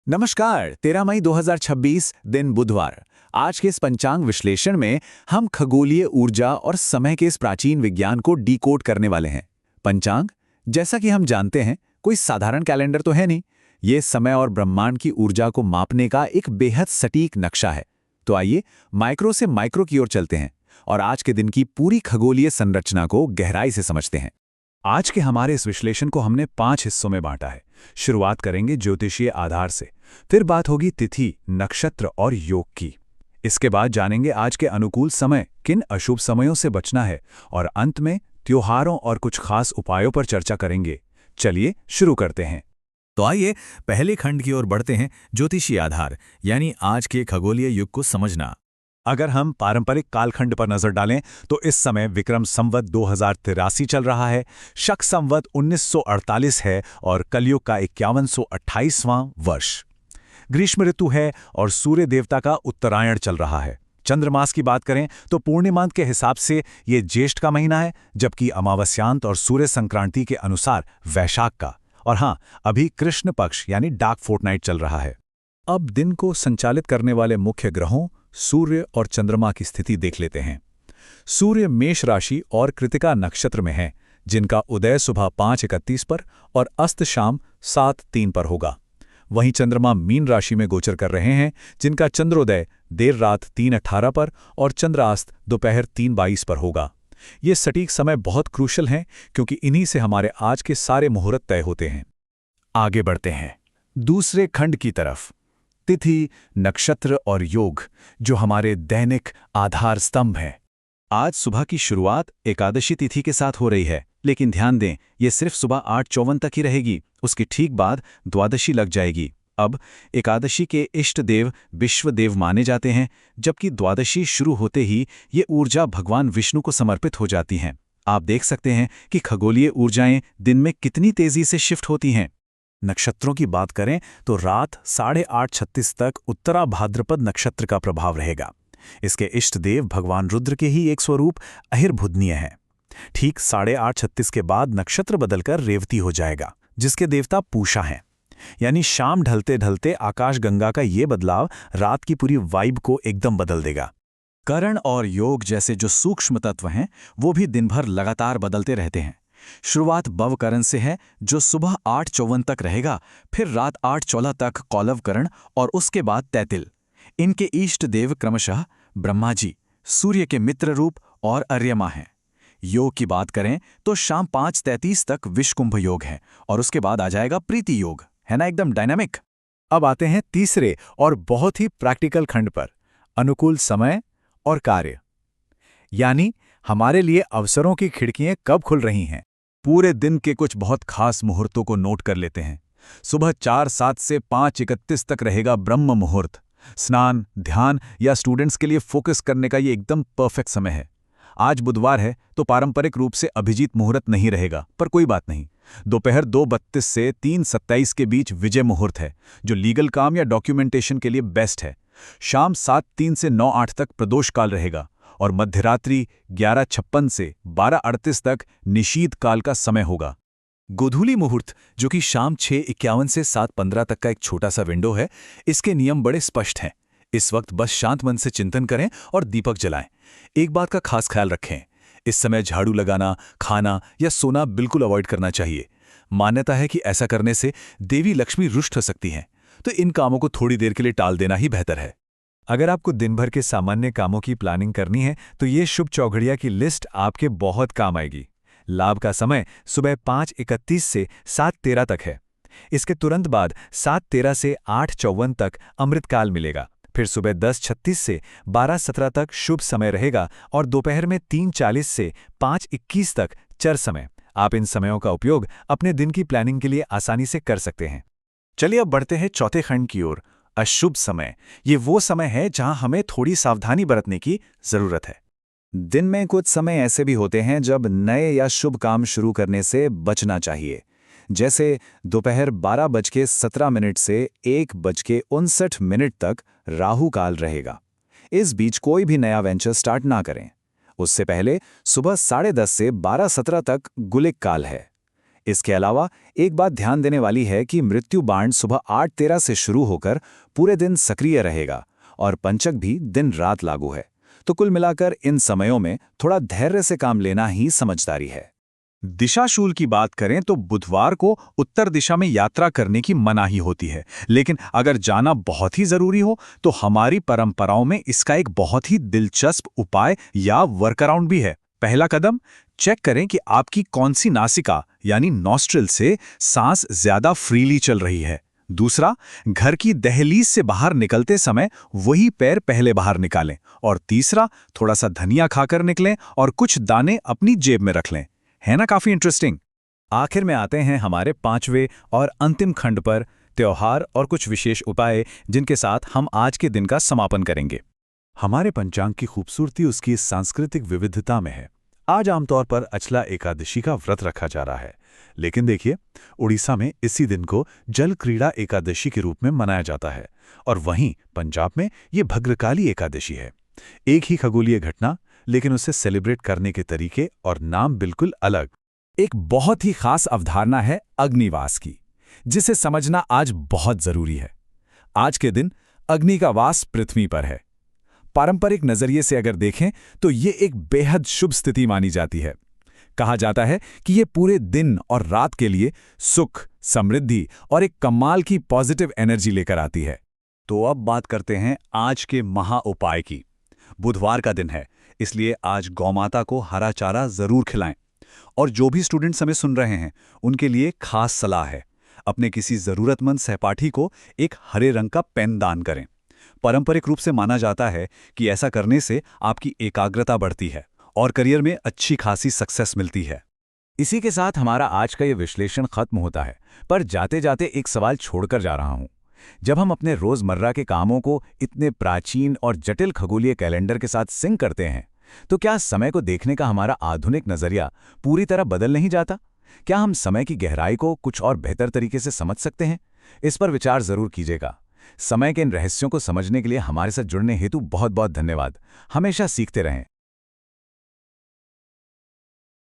नमस्कार। 13 मई 2026 दिन बुधवार। आज के इस पंचांग विश्लेषण में हम खगोलीय ऊर्जा और समय के इस प्राचीन विज्ञान को डिकोड करने वाले हैं। पंचांग, जैसा कि हम जानते हैं, कोई साधारण कैलेंडर तो है नहीं। ये समय और ब्रह्मांड की ऊर्जा को मापने का एक बेहद सटीक नक्शा है। तो आइए माइक्रो से माइक्रो की ओर चलते हैं और आज के दिन की पूरी खगोलीय संरचना को गहराई से समझते हैं। आज के हमारे इस विश्लेषण को हमने 5 हिस्सों में बांटा है। शुरुआत करेंगे ज्योतिषीय आधार से, फिर बात होगी तिथि, नक्षत्र और योग की। इसके बाद जानेंगे आज के अनुकूल समय, किन अशुभ समयों से बचना है, और अंत में त्योहारों और कुछ खास उपायों पर चर्चा करेंगे। चलिए शुरू करते हैं। तो आइए पहले खंड की ओर बढ़ते हैं, ज्योतिषीय आधार यानी आज के खगोलीय युग को समझना। अगर हम पारंपरिक कालखंड पर नजर डालें तो इस समय विक्रम संवत 2083 चल रहा है, शक संवत 1948 है और कलयुग का 5128वां वर्ष। ग्रीष्म ऋतु है और सूर्य देवता का उत्तरायण चल रहा है। चंद्रमास की बात करें तो पूर्णिमांत के हिसाब से ये ज्येष्ठ का महीना है, जबकि अमावस्यांत और सूर्य संक्रांति के अनुसार वैशाख का। और हाँ, अभी कृष्ण पक्ष यानी डार्क फोर्टनाइट चल रहा है। अब दिन को संचालित करने वाले मुख्य ग्रहों सूर्य और चंद्रमा की स्थिति देख लेते हैं। सूर्य मेष राशि और कृतिका नक्षत्र में है, जिनका उदय सुबह 5:31 पर और अस्त शाम 7:03 पर होगा। वहीं चंद्रमा मीन राशि में गोचर कर रहे हैं, जिनका चंद्रोदय देर रात 3:18 पर और चंद्रास्त दोपहर 3:22 पर होगा। ये सटीक समय बहुत क्रूशल हैं, क्योंकि इन्हीं से हमारे आज के सारे मुहूर्त तय होते हैं। आगे बढ़ते हैं दूसरे खंड की तरफ। तिथि, नक्षत्र और योग, जो हमारे दैनिक आधार स्तंभ हैं। आज सुबह की शुरुआत एकादशी तिथि के साथ हो रही है, लेकिन ध्यान दें, ये सिर्फ सुबह 8:54 तक ही रहेगी। उसकी ठीक बाद द्वादशी लग जाएगी। अब एकादशी के इष्ट देव विश्वदेव माने जाते हैं, जबकि द्वादशी शुरू होते ही ये ऊर्जा भगवान विष्णु को समर्पित हो जाती हैं। आप देख सकते हैं कि खगोलीय ऊर्जाएं दिन में कितनी तेजी से शिफ्ट होती हैं। नक्षत्रों की बात करें तो रात 8:36 तक उत्तरा भाद्रपद नक्षत्र का प्रभाव रहेगा। इसके इष्ट देव भगवान रुद्र के ही एक स्वरूप अहिर्भुदनीय है। ठीक 8:36 के बाद नक्षत्र बदलकर रेवती हो जाएगा, जिसके देवता पूषा हैं। यानी शाम ढलते ढलते आकाशगंगा का ये बदलाव रात की पूरी वाइब को एकदम बदल देगा। करण और योग जैसे जो सूक्ष्म तत्व हैं, वो भी दिन भर लगातार बदलते रहते हैं। शुरुआत भवकरण से है, जो सुबह 8:54 तक रहेगा, फिर रात 8:14 तक कौलवकरण और उसके बाद तैतिल। इनके इष्ट देव क्रमशः ब्रह्मा जी, सूर्य के मित्र रूप और अर्यमा हैं। योग की बात करें तो शाम 5:33 तक विषकुंभ योग है और उसके बाद आ जाएगा प्रीति योग। है ना, एकदम डायनामिक। अब आते हैं तीसरे और बहुत ही प्रैक्टिकल खंड पर, अनुकूल समय और कार्य। यानी हमारे लिए अवसरों की खिड़कियां कब खुल रही हैं। पूरे दिन के कुछ बहुत खास मुहूर्तों को नोट कर लेते हैं। सुबह 4:07 से 5:31 तक रहेगा ब्रह्म मुहूर्त। स्नान, ध्यान या स्टूडेंट्स के लिए फोकस करने का ये एकदम परफेक्ट समय है। आज बुधवार है तो पारंपरिक रूप से अभिजीत मुहूर्त नहीं रहेगा, पर कोई बात नहीं। दोपहर 2:32 से 3:27 के बीच विजय मुहूर्त है, जो लीगल काम या डॉक्यूमेंटेशन के लिए बेस्ट है। शाम 7:03 से 9:08 तक प्रदोष काल रहेगा और मध्यरात्रि 11:56 से 12:38 तक निशीथ काल का समय होगा। गोधूली मुहूर्त, जो कि शाम 6:51 से 7:15 तक का एक छोटा सा विंडो है, इसके नियम बड़े स्पष्ट हैं। इस वक्त बस शांत मन से चिंतन करें और दीपक जलाएं। एक बात का खास ख्याल रखें, इस समय झाड़ू लगाना, खाना या सोना बिल्कुल अवॉइड करना चाहिए। मान्यता है कि ऐसा करने से देवी लक्ष्मी रुष्ट हो सकती हैं, तो इन कामों को थोड़ी देर के लिए टाल देना ही बेहतर है। अगर आपको दिन भर के सामान्य कामों की प्लानिंग करनी है तो ये शुभ चौघड़िया की लिस्ट आपके बहुत काम आएगी। लाभ का समय सुबह 5:31 से 7:13 तक है। इसके तुरंत बाद 7:13 से 8:54 तक अमृतकाल मिलेगा। फिर सुबह 10:36 से 12:17 तक शुभ समय रहेगा और दोपहर में 3:40 से 5:21 तक चर समय। आप इन समयों का उपयोग अपने दिन की प्लानिंग के लिए आसानी से कर सकते हैं। चलिए अब बढ़ते हैं चौथे खंड की ओर, अशुभ समय। ये वो समय है जहां हमें थोड़ी सावधानी बरतने की जरूरत है। दिन में कुछ समय ऐसे भी होते हैं जब नए या शुभ काम शुरू करने से बचना चाहिए। जैसे दोपहर 12:17 से 1:59 तक राहु काल रहेगा। इस बीच कोई भी नया वेंचर स्टार्ट ना करें। उससे पहले सुबह 10:30 से 12:17 तक गुलिक काल है। इसके अलावा एक बात ध्यान देने वाली है कि मृत्यु बाण सुबह 8:13 से शुरू होकर पूरे दिन सक्रिय रहेगा और पंचक भी दिन रात लागू है। तो कुल मिलाकर इन समयों में थोड़ा धैर्य से काम लेना ही समझदारी है। दिशाशूल की बात करें तो बुधवार को उत्तर दिशा में यात्रा करने की मनाही होती है, लेकिन अगर जाना बहुत ही जरूरी हो तो हमारी परंपराओं में इसका एक बहुत ही दिलचस्प उपाय या वर्कअराउंड भी है। पहला कदम, चेक करें कि आपकी कौन सी नासिका यानी नॉस्ट्रिल से सांस ज्यादा फ्रीली चल रही है। दूसरा, घर की दहलीज से बाहर निकलते समय वही पैर पहले बाहर निकालें। और तीसरा, थोड़ा सा धनिया खाकर निकलें और कुछ दाने अपनी जेब में रख लें। है ना काफी इंटरेस्टिंग। आखिर में आते हैं हमारे 5वें और अंतिम खंड पर, त्योहार और कुछ विशेष उपाय जिनके साथ हम आज के दिन का समापन करेंगे। हमारे पंचांग की खूबसूरती उसकी सांस्कृतिक विविधता में है। आज आमतौर पर अचला एकादशी का व्रत रखा जा रहा है, लेकिन देखिए, उड़ीसा में इसी दिन को जल क्रीड़ा एकादशी के रूप में मनाया जाता है और वहीं पंजाब में ये भद्रकाली एकादशी है। एक ही खगोलीय घटना, लेकिन उसे सेलिब्रेट करने के तरीके और नाम बिल्कुल अलग। एक बहुत ही खास अवधारणा है अग्निवास की, जिसे समझना आज बहुत जरूरी है। आज के दिन अग्नि का वास पृथ्वी पर है। पारंपरिक नजरिए से अगर देखें तो ये एक बेहद शुभ स्थिति मानी जाती है। कहा जाता है कि ये पूरे दिन और रात के लिए सुख, समृद्धि और एक कमाल की पॉजिटिव एनर्जी लेकर आती है। तो अब बात करते हैं आज के महा उपाय की। बुधवार का दिन है, इसलिए आज गौमाता को हरा चारा जरूर खिलाएं। और जो भी स्टूडेंट्स हमें सुन रहे हैं, उनके लिए खास सलाह है, अपने किसी जरूरतमंद सहपाठी को एक हरे रंग का पेन दान करें। पारंपरिक रूप से माना जाता है कि ऐसा करने से आपकी एकाग्रता बढ़ती है और करियर में अच्छी खासी सक्सेस मिलती है। इसी के साथ हमारा आज का ये विश्लेषण खत्म होता है, पर जाते जाते एक सवाल छोड़कर जा रहा हूं। जब हम अपने रोजमर्रा के कामों को इतने प्राचीन और जटिल खगोलीय कैलेंडर के साथ सिंक करते हैं, तो क्या समय को देखने का हमारा आधुनिक नजरिया पूरी तरह बदल नहीं जाता? क्या हम समय की गहराई को कुछ और बेहतर तरीके से समझ सकते हैं? इस पर विचार जरूर कीजिएगा। समय के इन रहस्यों को समझने के लिए हमारे साथ जुड़ने हेतु बहुत बहुत धन्यवाद। हमेशा सीखते रहें।